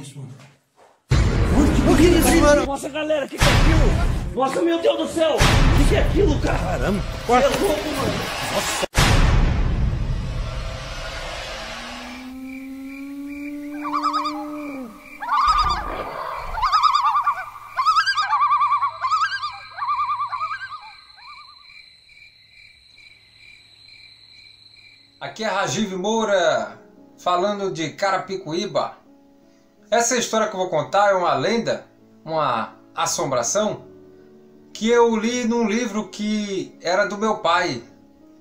isso, mano? O que é isso, mano? Nossa, galera, o que é aquilo? Nossa, meu Deus do céu! O que é aquilo, cara? Caramba! Você é louco, mano! Nossa! Aqui é Rajiv Moura, falando de Carapicuíba. Essa história que eu vou contar é uma lenda, uma assombração, que eu li num livro que era do meu pai.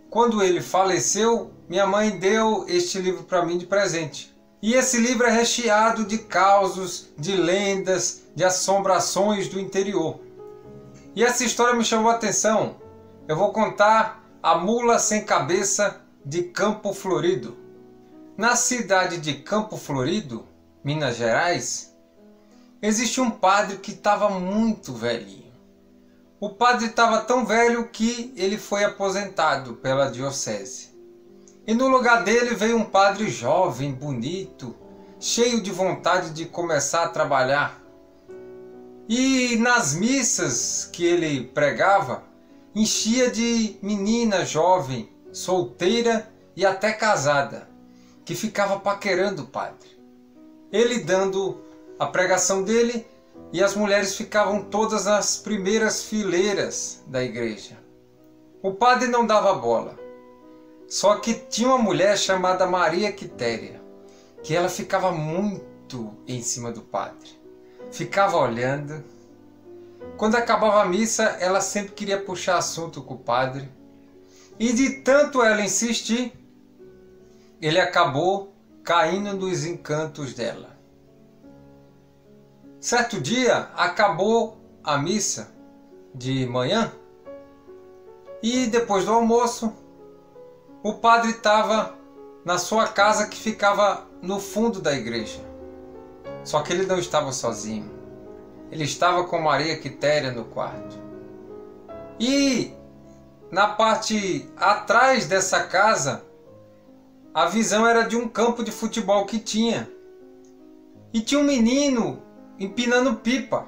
Quando ele faleceu, minha mãe deu este livro para mim de presente. E esse livro é recheado de causos, de lendas, de assombrações do interior. E essa história me chamou a atenção. Eu vou contar a mula sem cabeça de Campo Florido. Na cidade de Campo Florido, Minas Gerais, existe um padre que estava muito velhinho. O padre estava tão velho que ele foi aposentado pela diocese. E no lugar dele veio um padre jovem, bonito, cheio de vontade de começar a trabalhar. E nas missas que ele pregava, enchia de menina jovem, solteira e até casada, que ficava paquerando o padre. Ele dando a pregação dele e as mulheres ficavam todas nas primeiras fileiras da igreja. O padre não dava bola. Só que tinha uma mulher chamada Maria Quitéria, que ela ficava muito em cima do padre. Ficava olhando. Quando acabava a missa, ela sempre queria puxar assunto com o padre. E de tanto ela insistir, ele acabou caindo nos encantos dela. Certo dia, acabou a missa de manhã e depois do almoço, o padre estava na sua casa que ficava no fundo da igreja. Só que ele não estava sozinho. Ele estava com Maria Quitéria no quarto. E na parte atrás dessa casa, a visão era de um campo de futebol que tinha. E tinha um menino empinando pipa.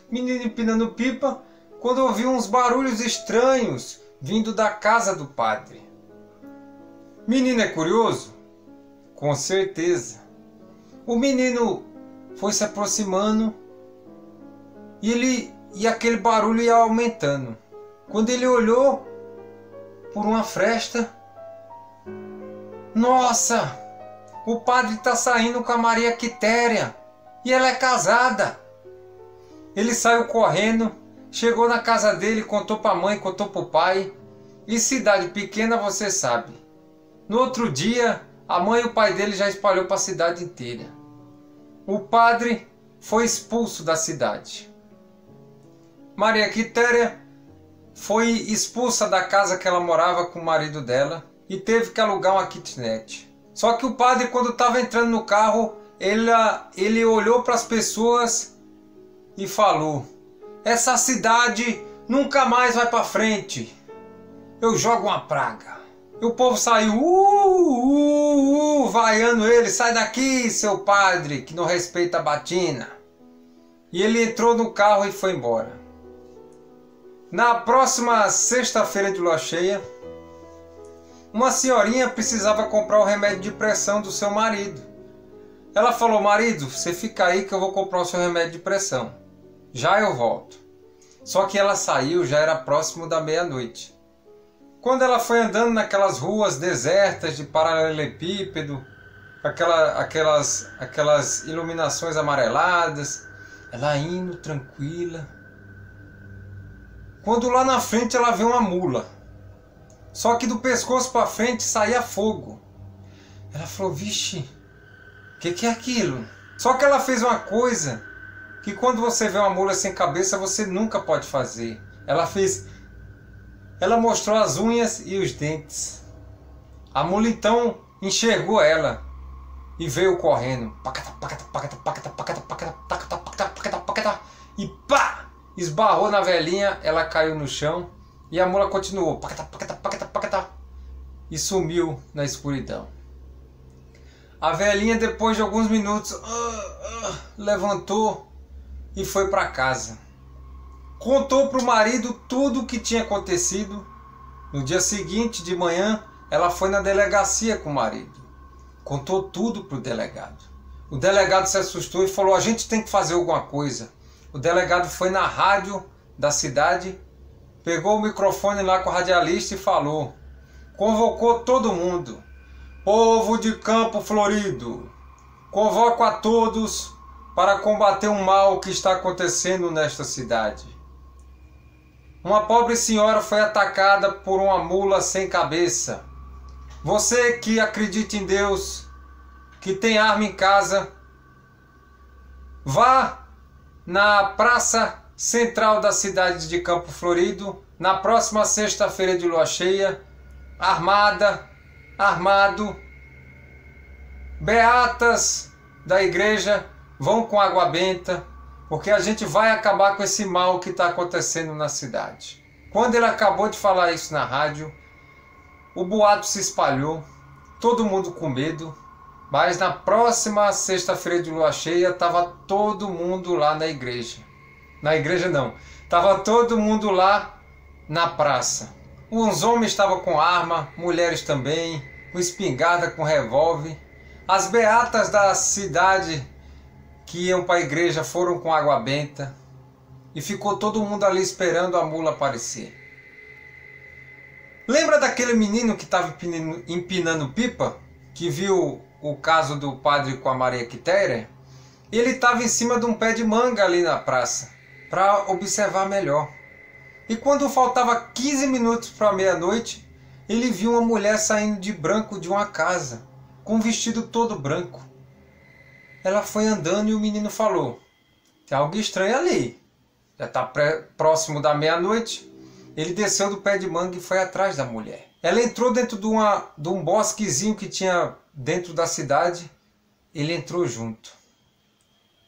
Menino empinando pipa quando ouviu uns barulhos estranhos vindo da casa do padre. Menino é curioso? Com certeza. O menino foi se aproximando e aquele barulho ia aumentando. Quando ele olhou por uma fresta, nossa, o padre está saindo com a Maria Quitéria e ela é casada. Ele saiu correndo, chegou na casa dele, contou para a mãe, contou para o pai. E cidade pequena você sabe. No outro dia, a mãe e o pai dele já espalhou para a cidade inteira. O padre foi expulso da cidade. Maria Quitéria foi expulsa da casa que ela morava com o marido dela e teve que alugar uma kitnet. Só que o padre, quando estava entrando no carro, ele olhou para as pessoas e falou: essa cidade nunca mais vai para frente. Eu jogo uma praga. E o povo saiu vaiando ele: sai daqui, seu padre, que não respeita a batina. E ele entrou no carro e foi embora. Na próxima sexta-feira de lua cheia, uma senhorinha precisava comprar o remédio de pressão do seu marido. Ela falou: marido, você fica aí que eu vou comprar o seu remédio de pressão. Já eu volto. Só que ela saiu, já era próximo da meia-noite. Quando ela foi andando naquelas ruas desertas de paralelepípedo, aquelas iluminações amareladas, ela indo tranquila. Quando lá na frente ela vê uma mula. Só que do pescoço para frente saía fogo. Ela falou: vixe, o que é aquilo? Só que ela fez uma coisa que quando você vê uma mula sem cabeça você nunca pode fazer. Ela mostrou as unhas e os dentes. A mula então enxergou ela e veio correndo. E pá! Esbarrou na velhinha, ela caiu no chão e a mula continuou. E sumiu na escuridão. A velhinha, depois de alguns minutos, levantou e foi para casa. Contou para o marido tudo o que tinha acontecido. No dia seguinte, de manhã, ela foi na delegacia com o marido. Contou tudo para o delegado. O delegado se assustou e falou: a gente tem que fazer alguma coisa. O delegado foi na rádio da cidade, pegou o microfone lá com o radialista e falou. Convocou todo mundo. Povo de Campo Florido, convoco a todos para combater um mal que está acontecendo nesta cidade. Uma pobre senhora foi atacada por uma mula sem cabeça. Você que acredita em Deus, que tem arma em casa, vá na praça central da cidade de Campo Florido, na próxima sexta-feira de lua cheia, armado, beatas da igreja vão com água benta, porque a gente vai acabar com esse mal que está acontecendo na cidade. Quando ele acabou de falar isso na rádio, o boato se espalhou, todo mundo com medo, mas na próxima sexta-feira de lua cheia estava todo mundo lá na igreja. Na igreja não, estava todo mundo lá na praça. Uns homens estavam com arma, mulheres também, com espingarda, com revólver. As beatas da cidade que iam para a igreja foram com água benta. E ficou todo mundo ali esperando a mula aparecer. Lembra daquele menino que estava empinando pipa? Que viu o caso do padre com a Maria Quitéria? Ele estava em cima de um pé de manga ali na praça, para observar melhor. E quando faltava 15 minutos para meia-noite, ele viu uma mulher saindo de branco de uma casa, com um vestido todo branco. Ela foi andando e o menino falou: tem algo estranho ali. Já está próximo da meia-noite. Ele desceu do pé de manga e foi atrás da mulher. Ela entrou dentro de um bosquezinho que tinha dentro da cidade. Ele entrou junto.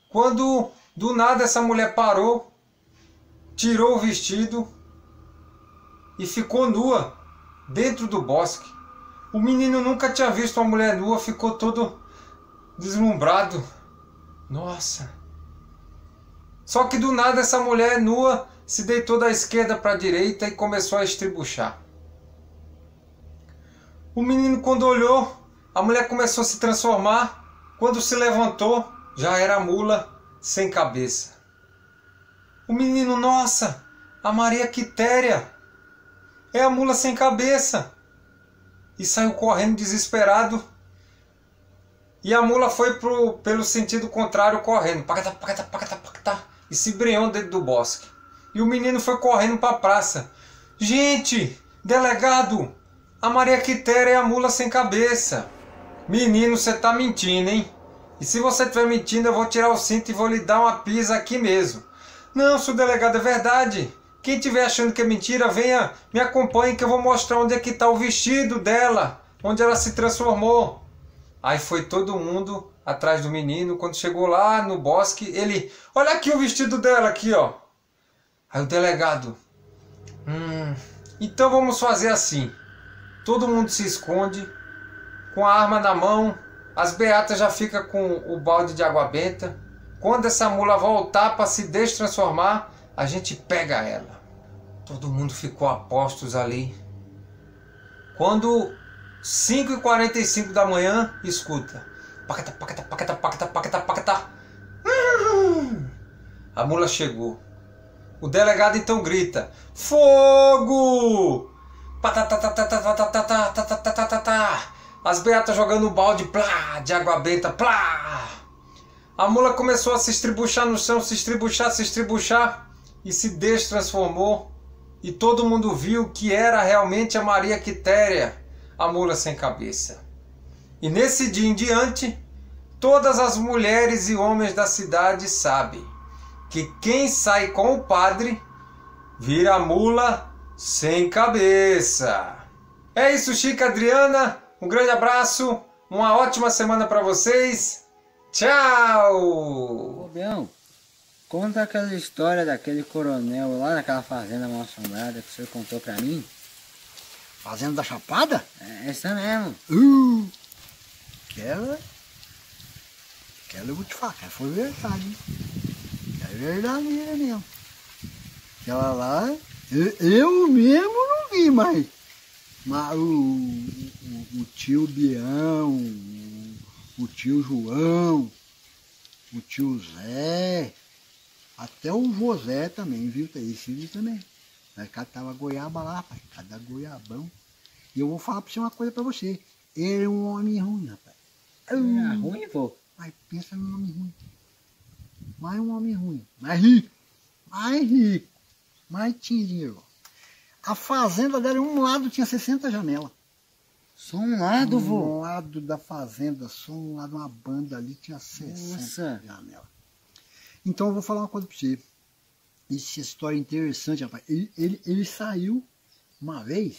Quando do nada essa mulher parou, tirou o vestido e ficou nua dentro do bosque. O menino nunca tinha visto uma mulher nua, ficou todo deslumbrado. Nossa! Só que do nada essa mulher nua se deitou da esquerda para a direita e começou a estribuchar. O menino, quando olhou, a mulher começou a se transformar. Quando se levantou, já era a mula sem cabeça. O menino: nossa, a Maria Quitéria é a mula sem cabeça. E saiu correndo desesperado. E a mula foi pelo sentido contrário correndo. Pacatá, pacatá, pacatá, pacatá, e se embrenhou dentro do bosque. E o menino foi correndo para a praça. Gente, delegado, a Maria Quitéria é a mula sem cabeça. Menino, você tá mentindo, hein? E se você estiver mentindo, eu vou tirar o cinto e vou lhe dar uma pisa aqui mesmo. Não, senhor delegado, é verdade. Quem estiver achando que é mentira, venha, me acompanhe que eu vou mostrar onde é que está o vestido dela, onde ela se transformou. Aí foi todo mundo atrás do menino. Quando chegou lá no bosque, ele: olha aqui o vestido dela, aqui, ó. Aí o delegado: então vamos fazer assim. Todo mundo se esconde, com a arma na mão. As beatas já ficam com o balde de água benta. Quando essa mula voltar para se destransformar, a gente pega ela. Todo mundo ficou a postos ali. Quando 5h45 da manhã, escuta: pacata, pacata, pacata, pacata, pacata, pacata. A mula chegou. O delegado então grita: fogo! As beatas jogando o balde plá, de água benta, plá. A mula começou a se estribuchar no chão, se estribuchar e se destransformou. E todo mundo viu que era realmente a Maria Quitéria, a mula sem cabeça. E nesse dia em diante, todas as mulheres e homens da cidade sabem que quem sai com o padre vira a mula sem cabeça. É isso, Chico, Adriana. Um grande abraço, uma ótima semana para vocês. Tchau! Ô, Bião, conta aquela história daquele coronel lá naquela fazenda mal assombrada que o senhor contou pra mim. Fazenda da Chapada? É essa mesmo. Aquela aquela eu vou te falar, aquela foi verdade, hein? É verdade mesmo. Aquela lá, eu mesmo não vi, mas o tio Bião, o tio João, o tio Zé, até o José também, viu? Esse viu também. Aí catava goiaba lá, rapaz, cada goiabão. E eu vou falar pra você uma coisa pra você. Ele é um homem ruim, rapaz. Era ruim, vô? Mas pensa num homem ruim. Mais um homem ruim. Mais rico. Mais rico. Mais tinha dinheiro. A fazenda dela, um lado tinha 60 janelas. Só um lado, vô? Um lado da fazenda, só um lado, uma banda ali, tinha 60 janelas. Então eu vou falar uma coisa pra você. Essa história é interessante, rapaz. Ele saiu uma vez,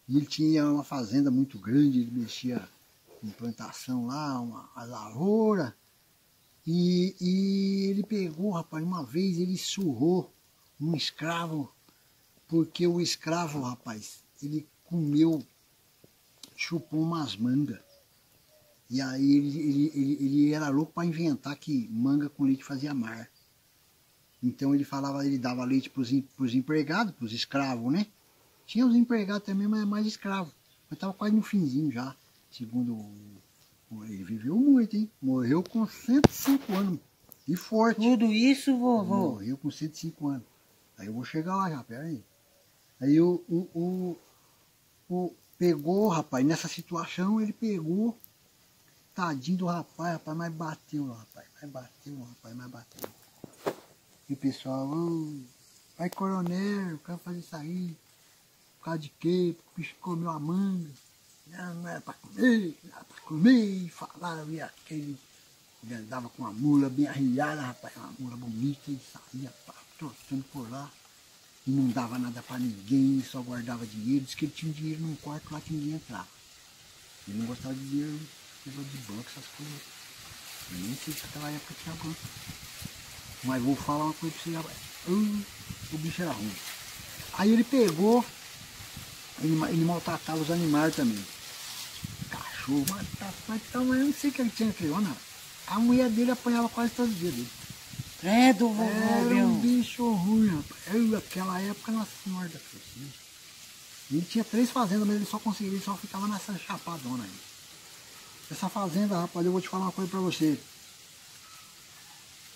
e ele tinha uma fazenda muito grande, ele mexia em plantação lá, uma lavoura. E ele pegou, rapaz, uma vez ele surrou um escravo, porque o escravo, rapaz, ele comeu, chupou umas mangas. E aí ele era louco para inventar que manga com leite fazia mar. Então ele falava, ele dava leite para os empregados, para os escravos, né? Tinha os empregados também, mas mais escravos. Mas estava quase no finzinho já, segundo ele viveu muito, hein? Morreu com 105 anos. E forte. Tudo isso, vovô? Morreu com 105 anos. Aí eu vou chegar lá já, pera aí. Aí pegou, rapaz, nessa situação ele pegou, tadinho do rapaz, mas bateu, rapaz. Mais bateu. E o pessoal, vai coronel, quero fazer isso aí. Por causa de quê? Porque o bicho comeu a manga. Não era para comer, não era para comer. Falaram, e aquele ele andava com uma mula bem arriada, rapaz, uma mula bonita, e saía trotando por lá. E não dava nada para ninguém, só guardava dinheiro. Diz que ele tinha dinheiro num quarto lá que ninguém entrava. Ele não gostava de dinheiro, negócio de banco, essas coisas. Eu nem sei se naquela época tinha banco. Mas vou falar uma coisa pra você, rapaz. O bicho era ruim. Aí ele pegou, ele maltratava os animais também. Cachorro, mas eu não sei o que ele tinha criado, não. A mulher dele apanhava quase todos os dias dele. Credo, vovô, era um bicho ruim, rapaz. Naquela época, Nossa Senhora da Cruz. Ele tinha 3 fazendas, mas ele só conseguia, ele só ficava nessa chapadona aí. Essa fazenda, rapaz, eu vou te falar uma coisa pra você.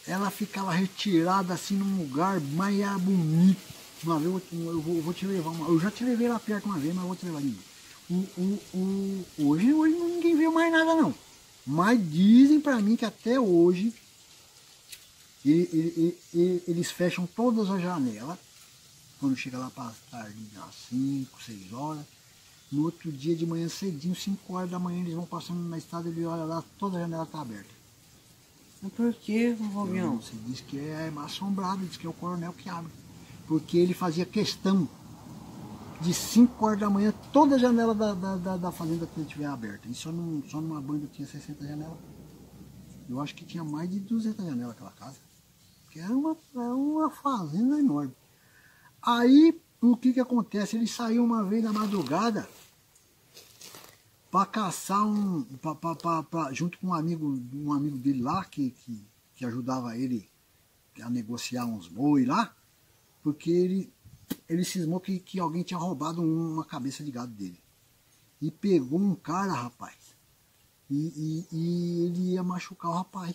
Ela ficava retirada assim num lugar, mas era bonito. Uma vez eu vou te levar, eu já te levei lá perto uma vez, mas eu vou te levar de novo. Hoje ninguém viu mais nada não. Mas dizem pra mim que até hoje eles fecham todas as janelas. Quando chega lá para tarde, às 5, 6 horas. No outro dia de manhã cedinho, 5 horas da manhã, eles vão passando na estrada, ele olha lá, toda a janela está aberta. Mas por que, vovô Bião? Você diz que é assombrado, diz que é o coronel que abre. Porque ele fazia questão de 5 horas da manhã, toda a janela da fazenda que ele tiver aberta. E só numa banda tinha 60 janelas. Eu acho que tinha mais de 200 janelas aquela casa. Porque era uma fazenda enorme. Aí, o que acontece? Ele saiu uma vez na madrugada para caçar junto com um amigo dele lá, que ajudava ele a negociar uns boi lá, porque ele cismou que alguém tinha roubado uma cabeça de gado dele. E pegou um cara, rapaz, e ele ia machucar o rapaz.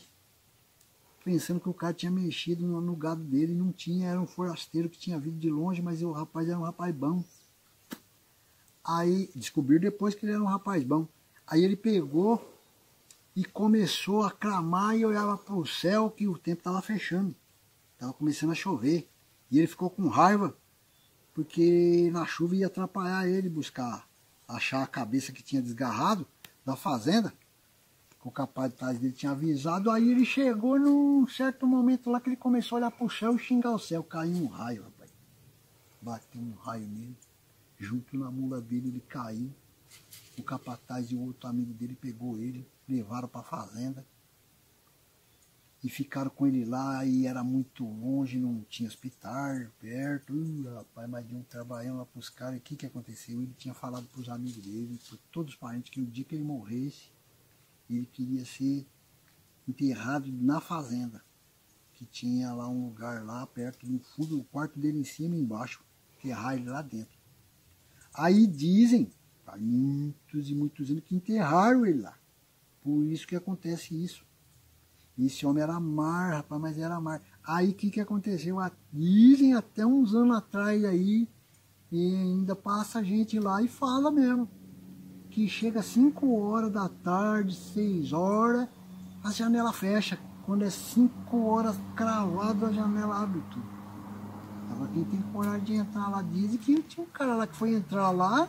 Pensando que o cara tinha mexido no gado dele, não tinha, era um forasteiro que tinha vindo de longe, mas o rapaz era um rapaz bom. Aí descobriram depois que ele era um rapaz bom. Aí ele pegou e começou a clamar e olhava para o céu que o tempo estava fechando. Estava começando a chover. E ele ficou com raiva, porque na chuva ia atrapalhar ele achar a cabeça que tinha desgarrado da fazenda. O capaz de trás dele tinha avisado, aí ele chegou num certo momento lá que ele começou a olhar para o céu e xingar o céu. Caiu um raio, rapaz. Bateu um raio nele. Junto na mula dele, ele caiu. O capataz e o outro amigo dele pegou ele, levaram para a fazenda. E ficaram com ele lá, e era muito longe, não tinha hospital perto. Rapaz, mas de um trabalhando lá para os caras. E o que aconteceu? Ele tinha falado para os amigos dele, para todos os parentes, que o dia que ele morresse, ele queria ser enterrado na fazenda. Que tinha lá um lugar lá perto, no fundo do quarto dele, em cima e embaixo. Enterrar ele lá dentro. Aí dizem, há muitos e muitos anos, que enterraram ele lá. Por isso que acontece isso. Esse homem era mar, rapaz, mas era mar. Aí o que aconteceu? Dizem até uns anos atrás aí, e ainda passa gente lá e fala mesmo. Que chega 5 horas da tarde, 6 horas, a janela fecha. Quando é 5 horas cravado, a janela abre tudo. Agora quem tem coragem de entrar lá, dizem que tinha um cara lá que foi entrar lá,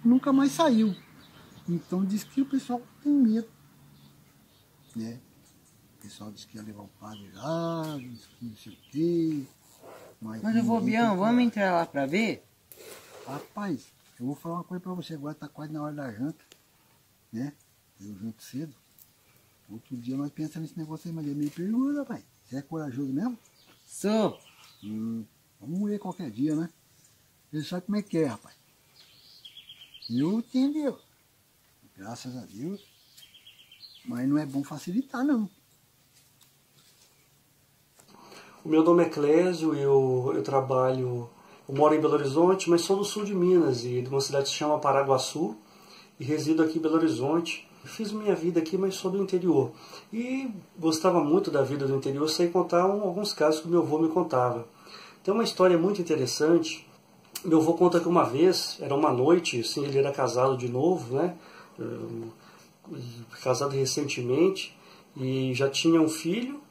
nunca mais saiu. Então diz que o pessoal tem medo, né? O pessoal disse que ia levar o padre lá, disse que não sei o quê. Mas eu vou, Bião, vamos entrar lá pra ver? Rapaz, eu vou falar uma coisa pra você, agora tá quase na hora da janta, né? Eu janto cedo. Outro dia nós pensamos nesse negócio aí, mas é meio perigoso, rapaz. Você é corajoso mesmo? Sou. Vamos ver qualquer dia, né? Você sabe como é que é, rapaz. Eu entendo, graças a Deus. Mas não é bom facilitar, não. O meu nome é Clésio, eu moro em Belo Horizonte, mas sou do sul de Minas, e de uma cidade que se chama Paraguaçu, e resido aqui em Belo Horizonte. Fiz minha vida aqui, mas sou do interior. E gostava muito da vida do interior, sei contar alguns casos que meu avô me contava. Tem uma história muito interessante. Meu avô conta que uma vez, era uma noite, assim, ele era casado de novo, né? Casado recentemente, e já tinha um filho,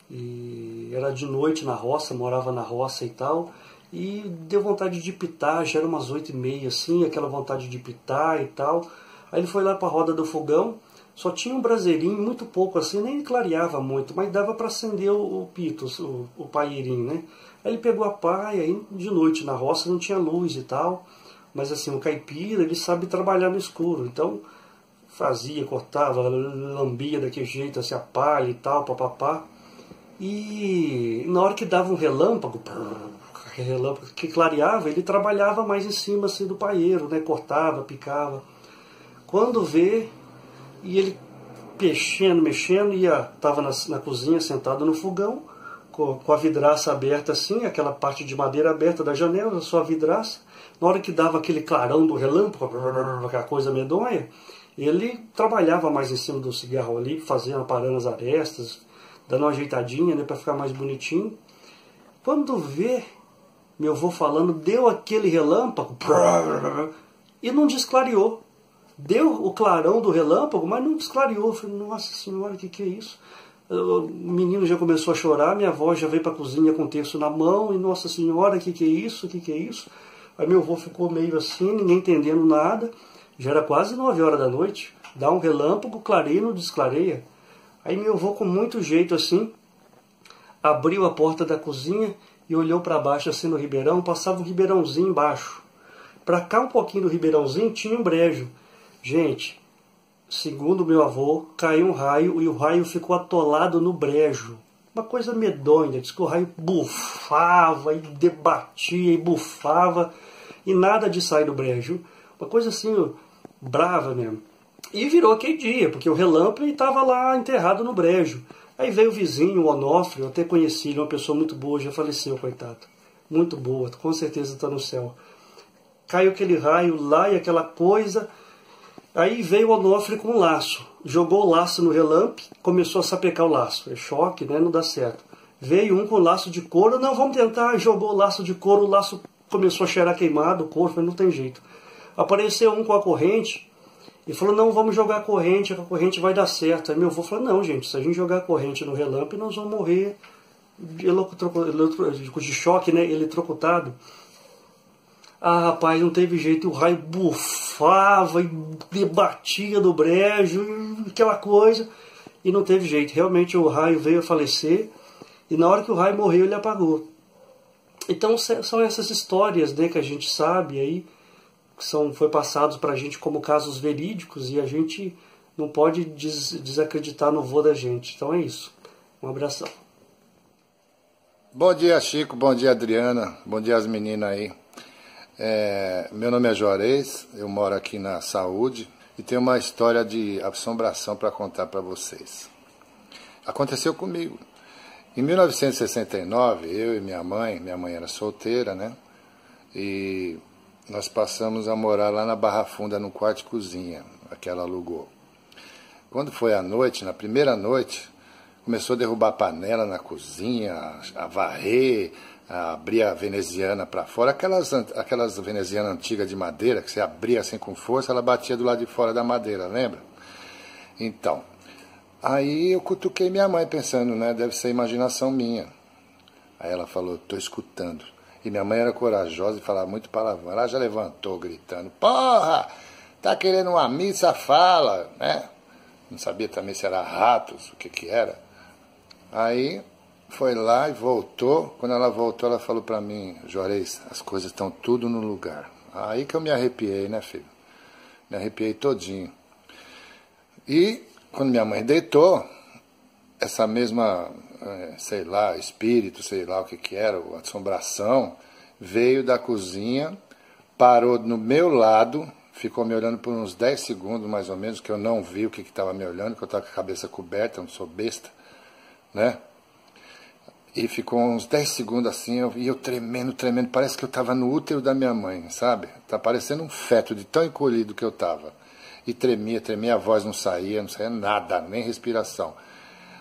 e era de noite na roça, morava na roça e tal, e deu vontade de pitar, já era umas 8h30, assim, aquela vontade de pitar e tal. Aí ele foi lá para a roda do fogão, só tinha um braseirinho, muito pouco assim, nem clareava muito, mas dava para acender o pito, o paeirinho, né? Aí ele pegou a paia, aí de noite na roça não tinha luz e tal, mas assim, o caipira, ele sabe trabalhar no escuro, então fazia, cortava, lambia daquele jeito, assim, a palha e tal, papapá. E na hora que dava um relâmpago que clareava, ele trabalhava mais em cima assim, do paeiro, né? Cortava, picava. Quando vê, e ele mexendo, estava na cozinha, sentado no fogão, com a vidraça aberta assim, aquela parte de madeira aberta da janela, só a vidraça. Na hora que dava aquele clarão do relâmpago, aquela coisa medonha, ele trabalhava mais em cima do cigarro ali, fazendo, parando as arestas, dando uma ajeitadinha, né, para ficar mais bonitinho. Quando vê, meu avô falando, deu aquele relâmpago e não desclareou. Deu o clarão do relâmpago, mas não desclareou. Eu falei, nossa senhora, o que é isso? O menino já começou a chorar, minha avó já veio para a cozinha com o terço na mão, e nossa senhora, o que é isso? O que é isso? Aí meu avô ficou meio assim, ninguém entendendo nada. Já era quase 9 horas da noite. Dá um relâmpago, clareia e não desclareia. Aí meu avô, com muito jeito assim, abriu a porta da cozinha e olhou para baixo assim no ribeirão, passava um ribeirãozinho embaixo. Para cá um pouquinho do ribeirãozinho tinha um brejo. Gente, segundo meu avô, caiu um raio e o raio ficou atolado no brejo. Uma coisa medonha, diz que o raio bufava e debatia e bufava e nada de sair do brejo. Uma coisa assim, brava mesmo. E virou aquele dia, porque o relâmpago estava lá enterrado no brejo. Aí veio o vizinho, o Onofre, eu até conheci ele, uma pessoa muito boa, já faleceu, coitado. Muito boa, com certeza está no céu. Caiu aquele raio lá e aquela coisa. Aí veio o Onofre com um laço. Jogou o laço no relâmpago, começou a sapecar o laço. É choque, né? Não dá certo. Veio um com laço de couro, não, vamos tentar. Jogou o laço de couro, o laço começou a cheirar queimado, o couro, mas não tem jeito. Apareceu um com a corrente e falou, não, vamos jogar a corrente vai dar certo. Aí meu avô falou, não, gente, se a gente jogar a corrente no relâmpago, nós vamos morrer de choque, né? Eletrocutado. Ah, rapaz, não teve jeito, o raio bufava e debatia do brejo, aquela coisa, e não teve jeito. Realmente o raio veio a falecer, e na hora que o raio morreu, ele apagou. Então são essas histórias, né, que a gente sabe aí, que foi passados para a gente como casos verídicos, e a gente não pode desacreditar no vô da gente. Então é isso. Um abração. Bom dia, Chico. Bom dia, Adriana. Bom dia, as meninas aí. Meu nome é Juarez, eu moro aqui na Saúde e tenho uma história de assombração para contar para vocês. aconteceu comigo. Em 1969, eu e minha mãe era solteira, né? E nós passamos a morar lá na Barra Funda, no quarto de cozinha, que ela alugou. Quando foi à noite, na primeira noite, começou a derrubar panela na cozinha, a varrer, a abrir a veneziana para fora. Aquelas venezianas antigas de madeira, que você abria assim com força, ela batia do lado de fora da madeira, lembra? Então, aí eu cutuquei minha mãe pensando, né, deve ser imaginação minha. Aí ela falou, tô escutando. E minha mãe era corajosa e falava muito palavrão. Ela já levantou gritando, porra, tá querendo uma missa, fala, né? Não sabia também se era ratos, o que era. Aí foi lá e voltou. Quando ela voltou, ela falou pra mim, Juarez, as coisas estão tudo no lugar. Aí que eu me arrepiei, né, filho? Me arrepiei todinho. E quando minha mãe deitou, essa mesma, sei lá, espírito, sei lá o que era, a assombração, veio da cozinha, parou no meu lado, ficou me olhando por uns 10 segundos, mais ou menos, que eu não vi o que estava me olhando, que eu estava com a cabeça coberta, eu não sou besta, né? E ficou uns 10 segundos assim, e eu tremendo, parece que eu estava no útero da minha mãe, sabe? Tá parecendo um feto de tão encolhido que eu estava. E tremia, a voz não saía nada, nem respiração.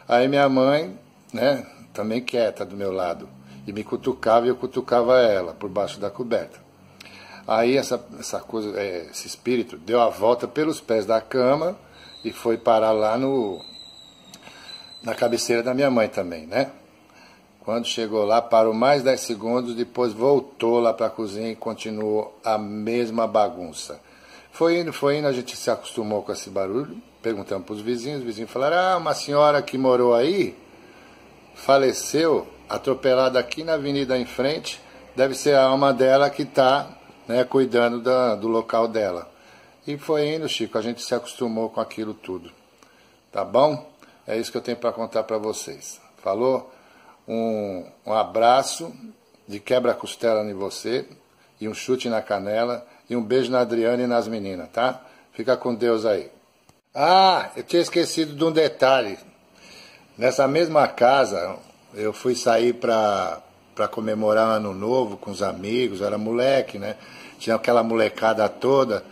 Aí minha mãe, né, também quieta do meu lado, e me cutucava e eu cutucava ela, por baixo da coberta. Aí essa coisa, esse espírito deu a volta pelos pés da cama e foi parar lá na cabeceira da minha mãe também, né? Quando chegou lá, parou mais 10 segundos, depois voltou lá para a cozinha e continuou a mesma bagunça. Foi indo, a gente se acostumou com esse barulho, perguntamos para os vizinhos falaram, uma senhora que morou aí, faleceu, atropelada aqui na avenida em frente, deve ser a alma dela que está, né, cuidando do local dela. E foi indo, Chico, a gente se acostumou com aquilo tudo. Tá bom? É isso que eu tenho para contar para vocês. Falou? Um abraço de quebra-costela em você, e um chute na canela, e um beijo na Adriana e nas meninas, tá? Fica com Deus aí. Ah, eu tinha esquecido de um detalhe. Nessa mesma casa, eu fui sair para comemorar Ano Novo com os amigos, era moleque, né? Tinha aquela molecada toda.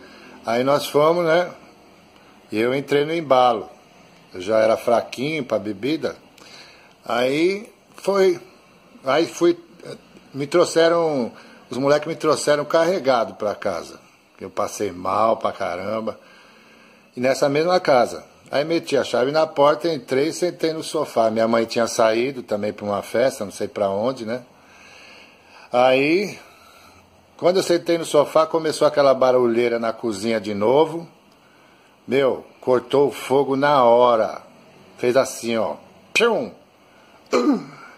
Aí nós fomos, né? E eu entrei no embalo. Eu já era fraquinho para bebida. Aí fui, os moleques me trouxeram carregado para casa. Eu passei mal pra caramba. E nessa mesma casa. Aí meti a chave na porta, entrei e sentei no sofá. Minha mãe tinha saído também para uma festa, não sei para onde, né? Aí, quando eu sentei no sofá, começou aquela barulheira na cozinha de novo. Meu, cortou o fogo na hora. Fez assim, ó. Pum!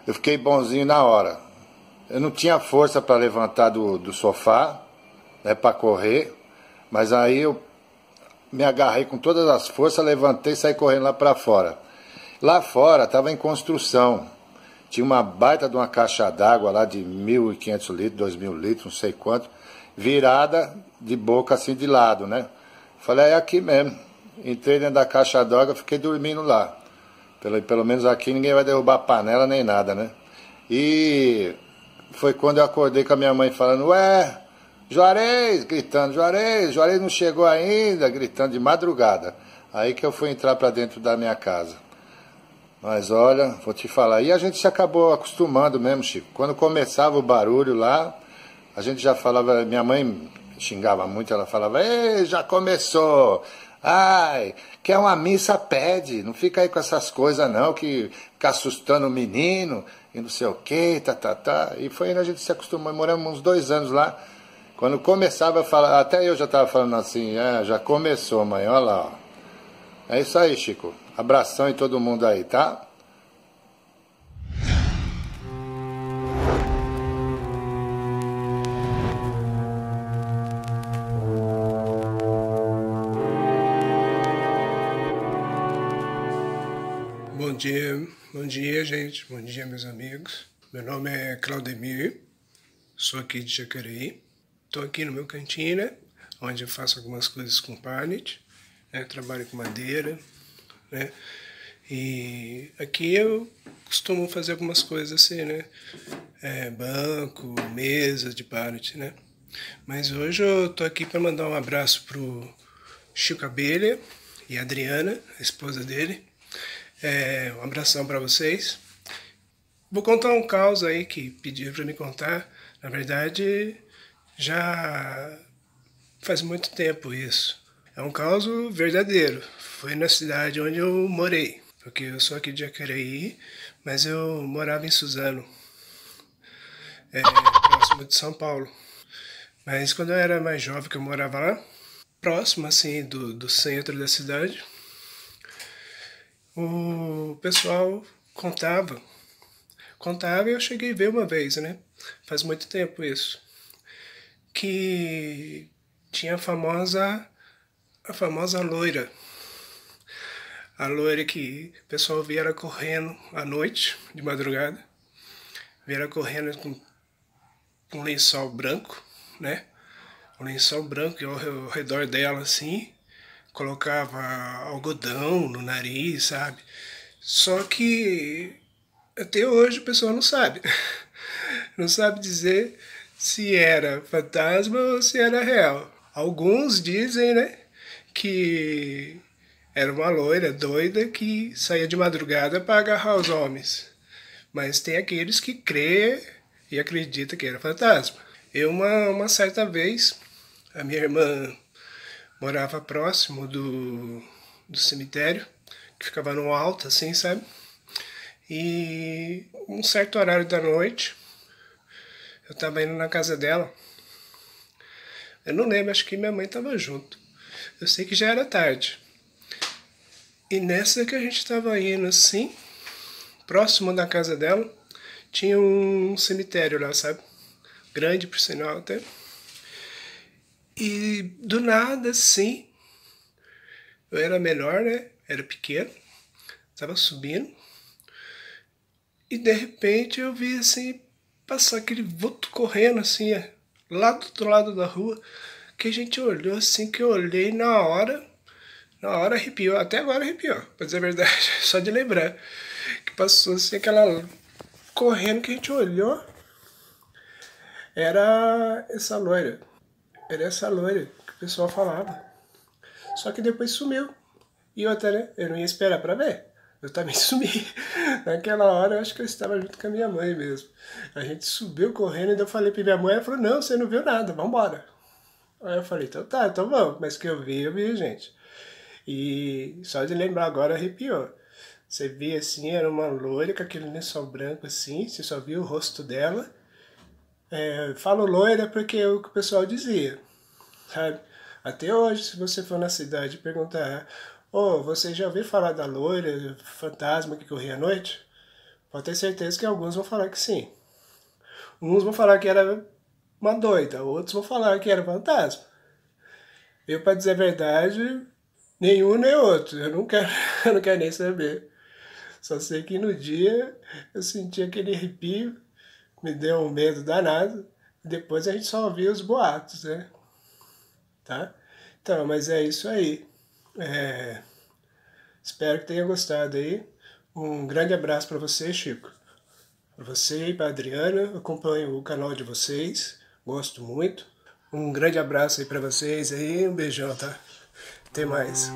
Eu fiquei bonzinho na hora. Eu não tinha força para levantar do sofá, né, para correr. Mas aí eu me agarrei com todas as forças, levantei e saí correndo lá para fora. Lá fora estava em construção. Tinha uma baita de uma caixa d'água lá de 1.500 litros, 2.000 litros, não sei quanto, virada de boca assim de lado, né? Falei, é aqui mesmo. Entrei dentro da caixa d'água, fiquei dormindo lá. Pelo menos aqui ninguém vai derrubar panela nem nada, né? E foi quando eu acordei com a minha mãe falando, ué, Juarez, gritando, Juarez não chegou ainda, gritando de madrugada. Aí que eu fui entrar para dentro da minha casa. Mas olha, vou te falar, e a gente se acabou acostumando mesmo, Chico. Quando começava o barulho lá, a gente já falava, minha mãe xingava muito, ela falava, ei, já começou, ai, quer uma missa, pede, não fica aí com essas coisas não, que fica assustando o menino, e não sei o que, tá. E foi aí a gente se acostumou, moramos uns 2 anos lá. Quando começava a falar, até eu já estava falando assim, já começou, mãe, olha lá, ó. É isso aí, Chico. Abração em todo mundo aí, tá? Bom dia, gente. Bom dia, meus amigos. Meu nome é Claudemir, sou aqui de Jacareí. Estou aqui no meu cantinho, né, onde eu faço algumas coisas com pallet, né, trabalho com madeira, né, E aqui eu costumo fazer algumas coisas assim, né? Banco, mesa de pallet, né? Mas hoje eu tô aqui para mandar um abraço pro Chico Abelha e a Adriana, a esposa dele. Um abração para vocês. Vou contar um caos aí que pediram para me contar. Na verdade, já faz muito tempo isso. É um caos verdadeiro. Foi na cidade onde eu morei. Porque eu sou aqui de Jacareí, mas eu morava em Suzano, próximo de São Paulo. Mas quando eu era mais jovem, que eu morava lá, próximo assim do centro da cidade, o pessoal contava e eu cheguei a ver uma vez, né? Faz muito tempo isso. Que tinha a famosa loira. A loira que o pessoal via ela correndo à noite, de madrugada. Via ela correndo com um lençol branco, né? Um lençol branco ao redor dela, assim. Colocava algodão no nariz, sabe? Só que até hoje o pessoal não sabe. Não sabe dizer se era fantasma ou se era real. Alguns dizem, né, que era uma loira doida que saía de madrugada para agarrar os homens. Mas tem aqueles que crê e acreditam que era fantasma. Eu, uma certa vez, a minha irmã morava próximo do cemitério, que ficava no alto, assim, sabe? E um certo horário da noite, eu estava indo na casa dela. Eu não lembro, acho que minha mãe estava junto. Eu sei que já era tarde. E nessa que a gente estava indo assim, próximo da casa dela, tinha um cemitério lá, sabe? Grande, por sinal, até. E do nada, assim, eu era menor, né? Era pequeno, estava subindo. E de repente eu vi, assim, passar aquele vulto correndo, assim, lá do outro lado da rua, que a gente olhou, assim, que eu olhei na hora arrepiou, até agora arrepiou, pra dizer a verdade, só de lembrar, que passou assim aquela correndo que a gente olhou, era essa loira que o pessoal falava, só que depois sumiu, e outra, né, eu não ia esperar pra ver, eu também sumi, naquela hora eu acho que eu estava junto com a minha mãe mesmo, a gente subiu correndo e eu falei pra minha mãe, ela falou, não, você não viu nada, vambora, aí eu falei, então tá, então vamos, mas que eu vi, gente. E só de lembrar agora arrepiou. Você via assim, era uma loira com aquele lençol branco assim, você só via o rosto dela. Falo loira porque é o que o pessoal dizia, sabe? Até hoje, se você for na cidade e perguntar, você já ouviu falar da loira, fantasma que corria à noite? Pode ter certeza que alguns vão falar que sim. Uns vão falar que era uma doida, outros vão falar que era fantasma. Eu, pra dizer a verdade, nenhum nem outro, eu não quero nem saber. Só sei que no dia eu senti aquele arrepio, me deu um medo danado, e depois a gente só ouvia os boatos, né? Tá? Então, mas é isso aí. Espero que tenha gostado aí. Um grande abraço para você, Chico. Para você e para a Adriana, acompanho o canal de vocês, gosto muito. Um grande abraço aí para vocês aí, um beijão, tá? Até mais.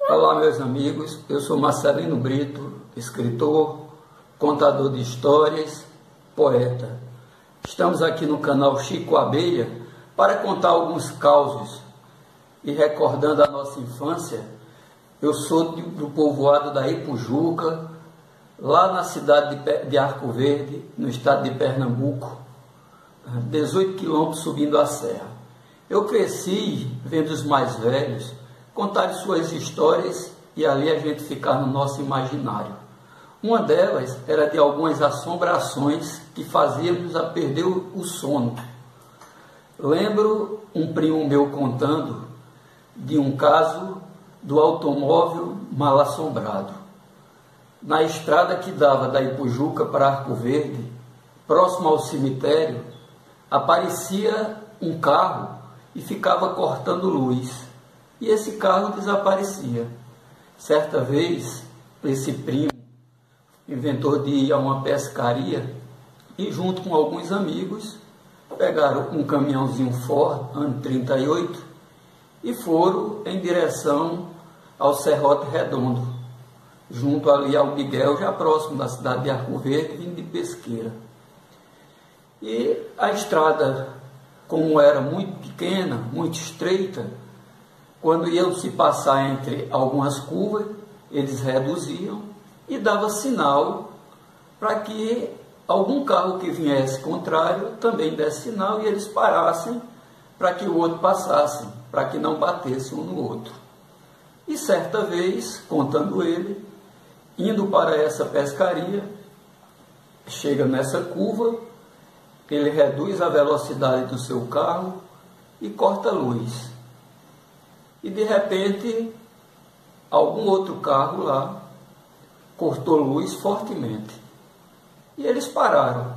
Olá, meus amigos, eu sou Marcelino Brito, escritor, contador de histórias, poeta. Estamos aqui no canal Chico Abelha para contar alguns causos e recordando a nossa infância. Eu sou do povoado da Ipujuca, lá na cidade de Arco Verde, no estado de Pernambuco, 18 quilômetros subindo a serra. Eu cresci vendo os mais velhos contar suas histórias e ali a gente ficar no nosso imaginário. Uma delas era de algumas assombrações que faziam-nos a perder o sono. Lembro um primo meu contando de um caso do automóvel mal assombrado. Na estrada que dava da Ipujuca para Arco Verde, próximo ao cemitério, aparecia um carro e ficava cortando luz. E esse carro desaparecia. Certa vez, esse primo inventou de ir a uma pescaria e, junto com alguns amigos, pegaram um caminhãozinho Ford, ano 38, e foram em direção ao Serrote Redondo, junto ali ao Miguel, já próximo da cidade de Arco Verde, vindo de Pesqueira. E a estrada, como era muito pequena, muito estreita, quando iam se passar entre algumas curvas, eles reduziam e dava sinal para que algum carro que viesse contrário também desse sinal e eles parassem para que o outro passasse, para que não batesse um no outro. E certa vez, contando ele, indo para essa pescaria, chega nessa curva, ele reduz a velocidade do seu carro e corta a luz. E de repente, algum outro carro lá cortou luz fortemente. E eles pararam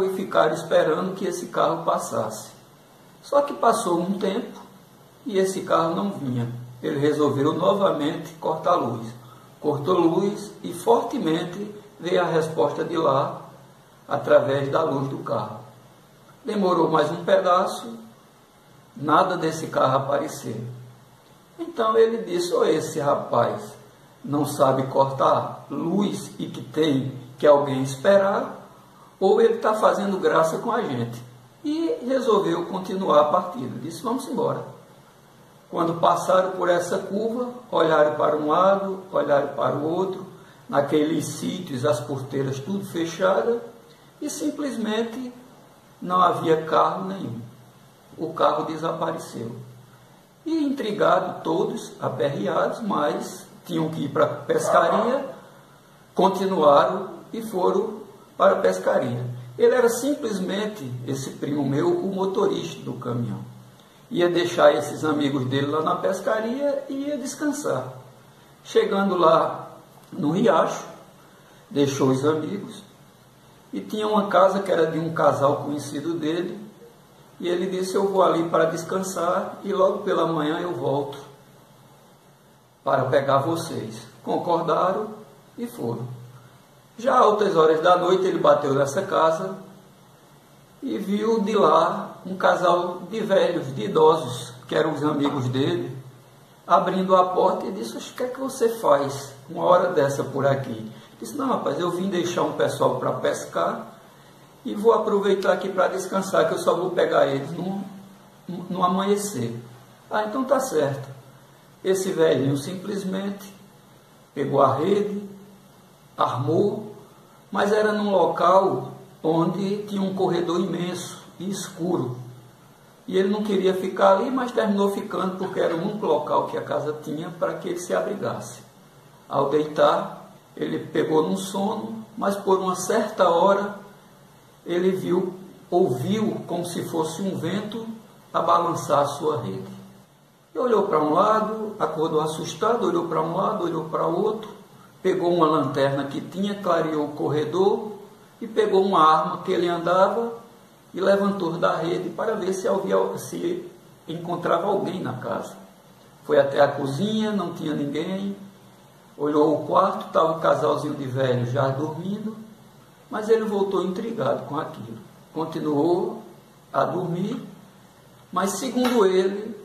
e ficaram esperando que esse carro passasse. Só que passou um tempo e esse carro não vinha. Ele resolveu novamente cortar a luz. Cortou luz e fortemente veio a resposta de lá, através da luz do carro. Demorou mais um pedaço, nada desse carro aparecer. Então ele disse: "Oh, esse rapaz não sabe cortar luz e que tem que alguém esperar, ou ele está fazendo graça com a gente." E resolveu continuar a partida. Disse: "Vamos embora." Quando passaram por essa curva, olharam para um lado, olharam para o outro, naqueles sítios, as porteiras tudo fechadas, e simplesmente não havia carro nenhum. O carro desapareceu. E intrigados todos, aperreados, mas tinham que ir para a pescaria, continuaram e foram para a pescaria. Ele era simplesmente, esse primo meu, o motorista do caminhão. Ia deixar esses amigos dele lá na pescaria e ia descansar. Chegando lá no riacho, deixou os amigos e tinha uma casa que era de um casal conhecido dele, e ele disse: "Eu vou ali para descansar e logo pela manhã eu volto para pegar vocês." Concordaram e foram. Já altas horas da noite ele bateu nessa casa e viu de lá um casal de velhos, de idosos, que eram os amigos dele, abrindo a porta e disse: "O que é que você faz uma hora dessa por aqui?" Disse: "Não, rapaz, eu vim deixar um pessoal para pescar e vou aproveitar aqui para descansar, que eu só vou pegar eles no amanhecer." "Ah, então tá certo." Esse velhinho simplesmente pegou a rede, armou, mas era num local onde tinha um corredor imenso e escuro. E ele não queria ficar ali, mas terminou ficando porque era o único local que a casa tinha para que ele se abrigasse. Ao deitar, ele pegou num sono, mas por uma certa hora ele ouviu como se fosse um vento a balançar a sua rede. Ele olhou para um lado, acordou assustado, olhou para um lado, olhou para o outro, pegou uma lanterna que tinha, clareou o corredor e pegou uma arma que ele andava e levantou da rede para ver se encontrava alguém na casa. Foi até a cozinha, não tinha ninguém. Olhou o quarto, estava um casalzinho de velhos já dormindo, mas ele voltou intrigado com aquilo. Continuou a dormir, mas segundo ele,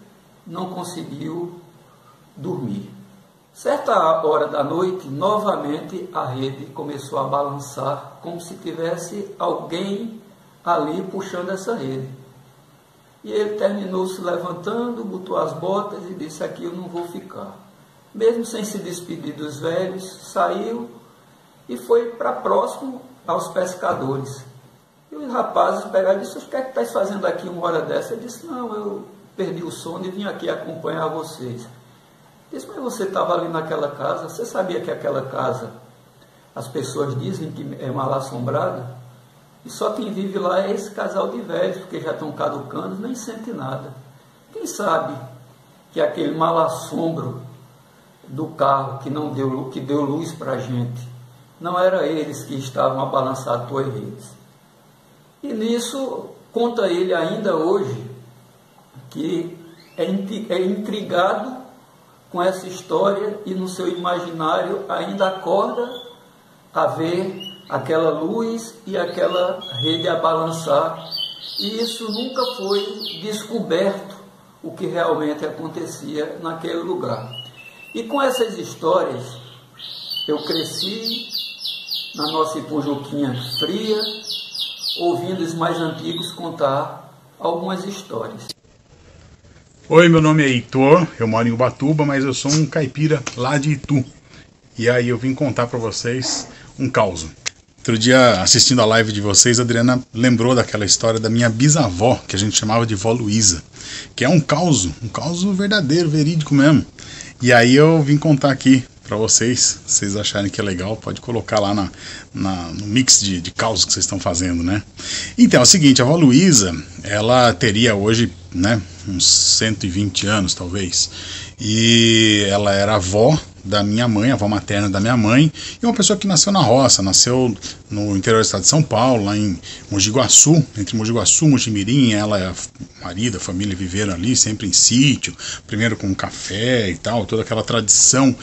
não conseguiu dormir. Certa hora da noite, novamente a rede começou a balançar, como se tivesse alguém ali puxando essa rede. E ele terminou se levantando, botou as botas e disse: "Aqui eu não vou ficar." Mesmo sem se despedir dos velhos, saiu e foi para próximo aos pescadores. E os rapazes pegaram e disseram: "O que é que estás fazendo aqui uma hora dessa?" Ele disse: "Não, eu perdi o sono e vim aqui acompanhar vocês." Disse: "Mas você estava ali naquela casa, você sabia que aquela casa, as pessoas dizem que é mal assombrada? E só quem vive lá é esse casal de velhos, porque já estão caducando, nem sente nada. Quem sabe que aquele mal assombro do carro que deu luz para a gente, não era eles que estavam a balançar tuas redes?" E nisso, conta ele ainda hoje, que é intrigado com essa história e no seu imaginário ainda acorda a ver aquela luz e aquela rede a balançar. E isso nunca foi descoberto, o que realmente acontecia naquele lugar. E com essas histórias, eu cresci na nossa Ipujuquinha fria, ouvindo os mais antigos contar algumas histórias. Oi, meu nome é Heitor, eu moro em Ubatuba, mas eu sou um caipira lá de Itu. E aí eu vim contar para vocês um caos. Outro dia, assistindo a live de vocês, a Adriana lembrou daquela história da minha bisavó, que a gente chamava de vó Luísa, que é um caos verdadeiro, verídico mesmo. E aí eu vim contar aqui para vocês, se vocês acharem que é legal, pode colocar lá no mix de caos que vocês estão fazendo, né? Então, é o seguinte, a vó Luísa, ela teria hoje, né, uns 120 anos talvez, e ela era avó da minha mãe, a avó materna da minha mãe, e uma pessoa que nasceu na roça, nasceu no interior do estado de São Paulo, lá em Mogi Guaçu, entre Mogi Guaçu e Mojimirim. Ela e o marido, a família viveram ali, sempre em sítio, primeiro com café e tal, toda aquela tradição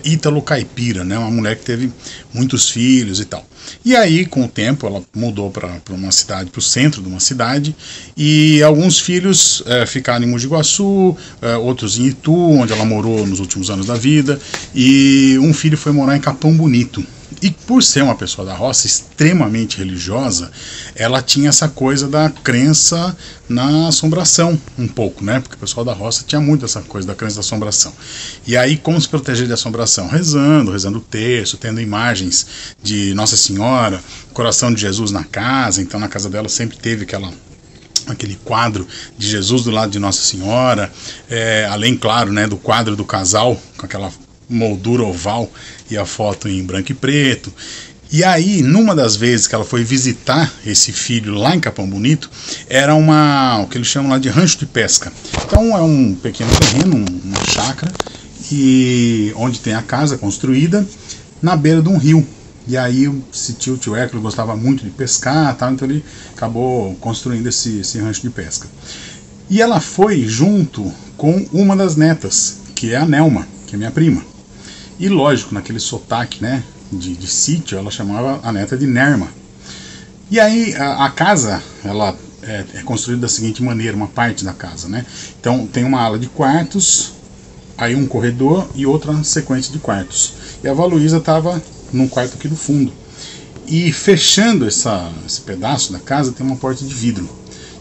ítalo-caipira, né? Uma mulher que teve muitos filhos e tal. E aí, com o tempo, ela mudou para uma cidade, para o centro de uma cidade, e alguns filhos ficaram em Mogi Guaçu, outros em Itu, onde ela morou nos últimos anos da vida, e um filho foi morar em Capão Bonito. E por ser uma pessoa da roça extremamente religiosa, ela tinha essa coisa da crença na assombração, um pouco, né? Porque o pessoal da roça tinha muito essa coisa da crença da assombração. E aí, como se proteger de assombração? Rezando o terço, tendo imagens de Nossa Senhora, Coração de Jesus na casa. Então, na casa dela sempre teve aquele quadro de Jesus do lado de Nossa Senhora, além, claro, né, do quadro do casal, com aquela moldura oval e a foto em branco e preto. E aí, numa das vezes que ela foi visitar esse filho lá em Capão Bonito, era o que eles chamam lá de rancho de pesca. Então é um pequeno terreno, uma chácara, e onde tem a casa construída na beira de um rio. E aí esse tio Hércules gostava muito de pescar, tal, então ele acabou construindo esse rancho de pesca. E ela foi junto com uma das netas, que é a Nelma, que é minha prima. E lógico, naquele sotaque, né, de sítio, ela chamava a neta de Nerma. E aí a casa, ela é construída da seguinte maneira, uma parte da casa, né? Então tem uma ala de quartos, aí um corredor e outra sequência de quartos. E a vó Luísa estava num quarto aqui do fundo. E fechando esse pedaço da casa tem uma porta de vidro.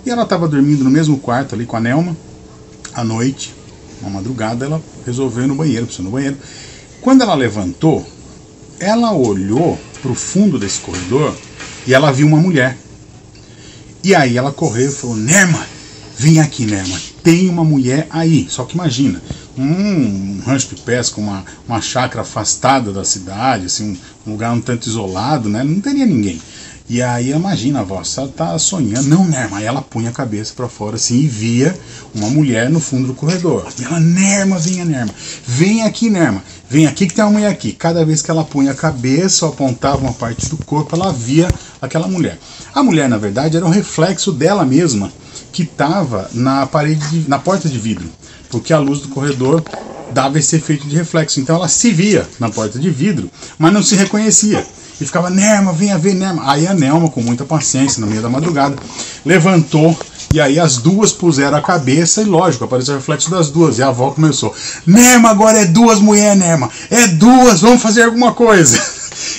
E ela estava dormindo no mesmo quarto ali com a Nelma. À noite, na madrugada, ela resolveu ir no banheiro, precisou ir no banheiro. Quando ela levantou, ela olhou para o fundo desse corredor e ela viu uma mulher. E aí ela correu e falou: Nerma, vem aqui, Nerma, tem uma mulher aí. Só que imagina, um rancho de pesca, uma chácara afastada da cidade, assim, um lugar um tanto isolado, né? Não teria ninguém. E aí imagina, a vó, ela tá sonhando. Não, Nerma. Aí ela punha a cabeça para fora assim e via uma mulher no fundo do corredor. E ela: Nerma, venha, Nerma. Vem aqui, Nerma. Vem aqui que tem uma mulher aqui. Cada vez que ela punha a cabeça ou apontava uma parte do corpo, ela via aquela mulher. A mulher, na verdade, era um reflexo dela mesma, que estava na porta de vidro. Porque a luz do corredor dava esse efeito de reflexo. Então ela se via na porta de vidro, mas não se reconhecia. E ficava: Nerma, venha ver, Nerma. Aí a Nelma, com muita paciência, no meio da madrugada, levantou, e aí as duas puseram a cabeça, e lógico, apareceu o reflexo das duas. E a avó começou: Nerma, agora é duas mulheres, Nerma. É duas, vamos fazer alguma coisa.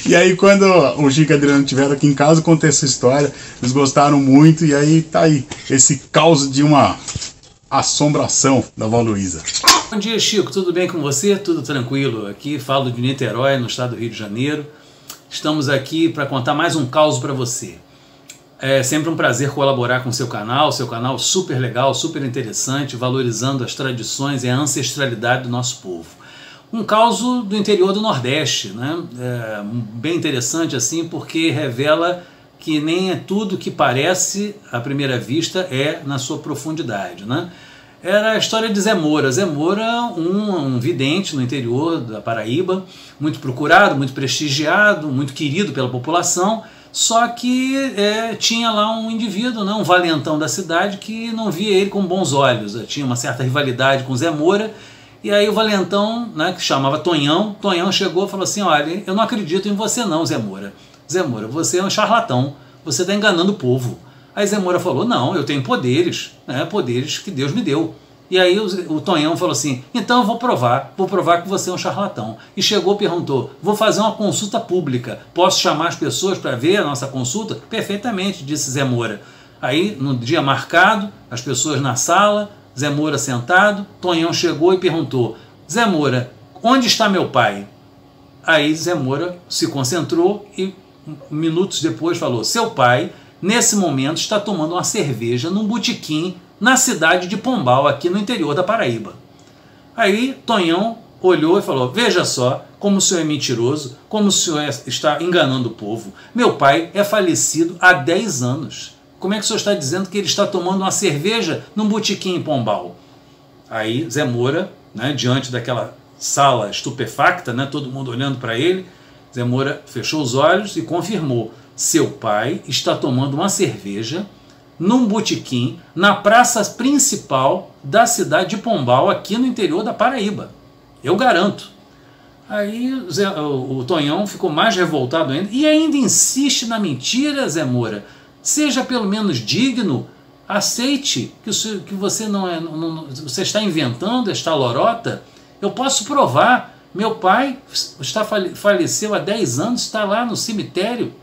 E aí quando o Chico e a Adriana estiveram aqui em casa, eu contei essa história, eles gostaram muito, e aí tá aí, esse caos de uma assombração da vó Luísa. Bom dia, Chico, tudo bem com você? Tudo tranquilo? Aqui falo de Niterói, no estado do Rio de Janeiro. Estamos aqui para contar mais um caos para você. É sempre um prazer colaborar com o seu canal super legal, super interessante, valorizando as tradições e a ancestralidade do nosso povo. Um caos do interior do Nordeste, né? Bem interessante assim, porque revela que nem é tudo que parece à primeira vista é na sua profundidade, né? Era a história de Zé Moura. Zé Moura, um vidente no interior da Paraíba, muito procurado, muito prestigiado, muito querido pela população, Só que tinha lá um indivíduo, né, um valentão da cidade, que não via ele com bons olhos. Tinha uma certa rivalidade com Zé Moura. E aí o valentão, né, que chamava Tonhão chegou e falou assim: olha, eu não acredito em você não, Zé Moura. Zé Moura, você é um charlatão, você está enganando o povo. Aí Zé Moura falou: não, eu tenho poderes, né, poderes que Deus me deu. E aí o Tonhão falou assim: então eu vou provar que você é um charlatão. E chegou e perguntou: vou fazer uma consulta pública, posso chamar as pessoas para ver a nossa consulta? Perfeitamente, disse Zé Moura. Aí, no dia marcado, as pessoas na sala, Zé Moura sentado, Tonhão chegou e perguntou: Zé Moura, onde está meu pai? Aí Zé Moura se concentrou e minutos depois falou: seu pai, nesse momento, está tomando uma cerveja num botequim na cidade de Pombal, aqui no interior da Paraíba. Aí Tonhão olhou e falou: veja só como o senhor é mentiroso, como o senhor está enganando o povo. Meu pai é falecido há 10 anos. Como é que o senhor está dizendo que ele está tomando uma cerveja num botequim em Pombal? Aí Zé Moura, né, diante daquela sala estupefacta, né, todo mundo olhando para ele, Zé Moura fechou os olhos e confirmou: seu pai está tomando uma cerveja num botequim na praça principal da cidade de Pombal, aqui no interior da Paraíba. Eu garanto. Aí o Tonhão ficou mais revoltado ainda e ainda insiste na mentira, Zé Moura. Seja pelo menos digno, aceite que você você está inventando esta lorota. Eu posso provar. Meu pai faleceu há 10 anos, está lá no cemitério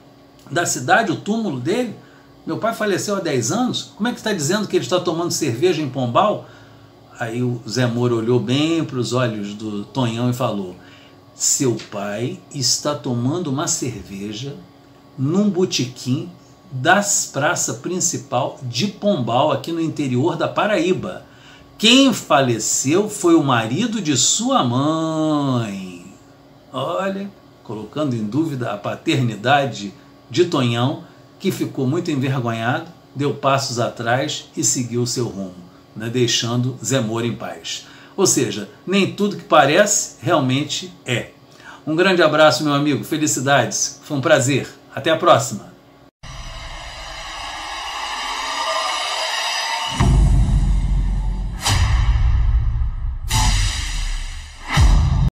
da cidade, o túmulo dele. Meu pai faleceu há 10 anos? Como é que está dizendo que ele está tomando cerveja em Pombal? Aí o Zé Moura olhou bem para os olhos do Tonhão e falou: seu pai está tomando uma cerveja num botequim da praça principal de Pombal, aqui no interior da Paraíba. Quem faleceu foi o marido de sua mãe. Olha, colocando em dúvida a paternidade de Tonhão, que ficou muito envergonhado, deu passos atrás e seguiu seu rumo, né, deixando Zé Moura em paz. Ou seja, nem tudo que parece realmente é. Um grande abraço, meu amigo, felicidades, foi um prazer, até a próxima.